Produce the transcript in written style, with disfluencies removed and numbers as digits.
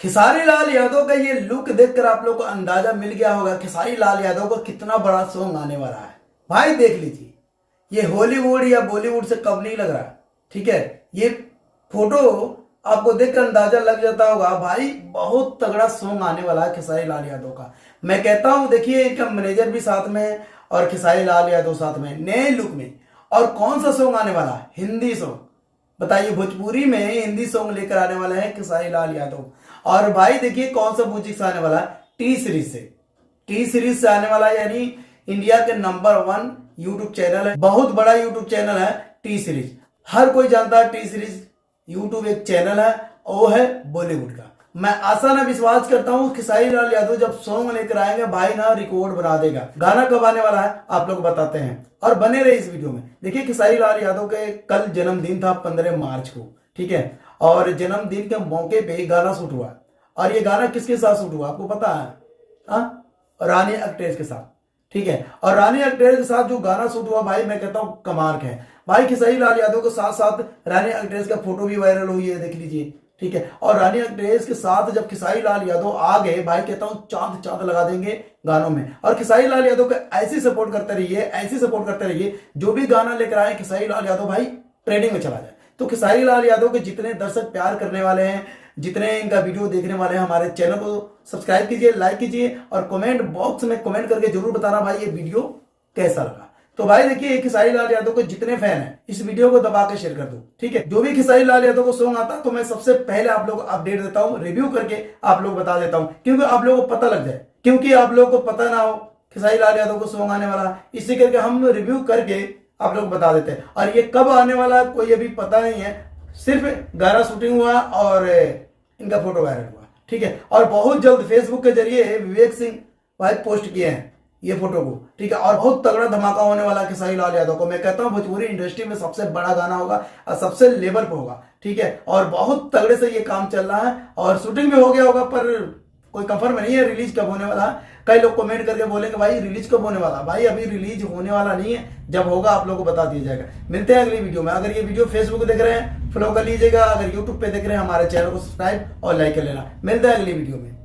खेसारी लाल यादव का ये लुक देखकर आप लोग को अंदाजा मिल गया होगा खेसारी लाल यादव को कितना बड़ा सॉन्ग आने वाला है। भाई देख लीजिए, ये हॉलीवुड या बॉलीवुड से कम नहीं लग रहा है। ठीक है, ये फोटो आपको देखकर अंदाजा लग जाता होगा भाई बहुत तगड़ा सॉन्ग आने वाला है खेसारी लाल यादव का। मैं कहता हूं देखिए, इनका मैनेजर भी साथ में है और खेसारी लाल यादव साथ में नए लुक में। और कौन सा सॉन्ग आने वाला है? हिंदी सॉन्ग। बताइए, भोजपुरी में हिंदी सॉन्ग लेकर आने वाला है खेसारी लाल यादव। और भाई देखिए कौन सा म्यूजिक से आने वाला है? टी सीरीज से। टी सीरीज से आने वाला है, यानी इंडिया के नंबर 1 यूट्यूब चैनल है, बहुत बड़ा यूट्यूब चैनल है टी सीरीज। हर कोई जानता है टी सीरीज यूट्यूब एक चैनल है, वो है बॉलीवुड का। मैं आशा ना विश्वास करता हूँ खेसारी लाल यादव जब सॉन्ग लेकर आएंगे भाई ना रिकॉर्ड बना देगा। गाना कब आने वाला है आप लोग बताते हैं और बने रहे इस वीडियो में। देखिए खेसारी लाल यादव के कल जन्मदिन था 15 मार्च को। ठीक है, और जन्मदिन के मौके पे गाना शूट हुआ। और ये गाना किसके साथ शूट हुआ आपको पता है? हाँ, रानी एक्ट्रेस के साथ। ठीक है, और रानी एक्ट्रेस के साथ जो गाना शूट हुआ भाई मैं कहता हूँ कमाल का है। भाई खेसारी लाल यादव के साथ साथ रानी एक्ट्रेस का फोटो भी वायरल हुई है, देख लीजिए। ठीक है, और रानी एक्ट्रेस के साथ जब खेसारी लाल यादव आ गए भाई कहता हूँ चांद चांद लगा देंगे गानों में। और खेसारी लाल यादव को ऐसे सपोर्ट करते रहिए, ऐसे सपोर्ट करते रहिए, जो भी गाना लेकर आए खेसारी लाल यादव भाई ट्रेंडिंग में चला जाए। तो खेसारी लाल यादव के जितने दर्शक प्यार करने वाले हैं, जितने इनका वीडियो देखने वाले हैं, हमारे चैनल को सब्सक्राइब कीजिए, लाइक कीजिए और कमेंट बॉक्स में कमेंट करके जरूर बताना भाई ये वीडियो कैसा लगा। तो भाई देखिए खेसारी लाल यादव को जितने फैन हैं इस वीडियो को दबा के शेयर कर दो। ठीक है, जो भी खेसारी लाल यादव को सॉन्ग आता तो मैं सबसे पहले आप लोग को अपडेट देता हूँ, रिव्यू करके आप लोग बता देता हूँ, क्योंकि आप लोगों को पता लग जाए, क्योंकि आप लोग को पता ना हो खेसारी लाल यादव को सॉन्ग आने वाला, इसी करके हम रिव्यू करके आप लोग बता देते हैं। और ये कब आने वाला है कोई अभी पता नहीं है, सिर्फ गाना शूटिंग हुआ और इनका फोटो वायरल हुआ। ठीक है, और बहुत जल्द फेसबुक के जरिए विवेक सिंह भाई पोस्ट किए हैं ये फोटो को। ठीक है, और बहुत तगड़ा धमाका होने वाला खेसारी लाल यादव को। मैं कहता हूं भोजपुरी इंडस्ट्री में सबसे बड़ा गाना होगा और सबसे लेवल पे होगा। ठीक है, और बहुत तगड़े से ये काम चल रहा है और शूटिंग भी हो गया होगा, पर कोई कंफर्म नहीं है रिलीज कब होने वाला है। कई लोग कमेंट करके बोलेंगे भाई रिलीज कब होने वाला? भाई अभी रिलीज होने वाला नहीं है, जब होगा आप लोगों को बता दिया जाएगा। मिलते हैं अगली वीडियो में। अगर ये वीडियो फेसबुक देख रहे हैं फॉलो कर लीजिएगा, अगर यूट्यूब पे देख रहे हैं हमारे चैनल को सब्सक्राइब और लाइक कर लेना। मिलते हैं अगली वीडियो में।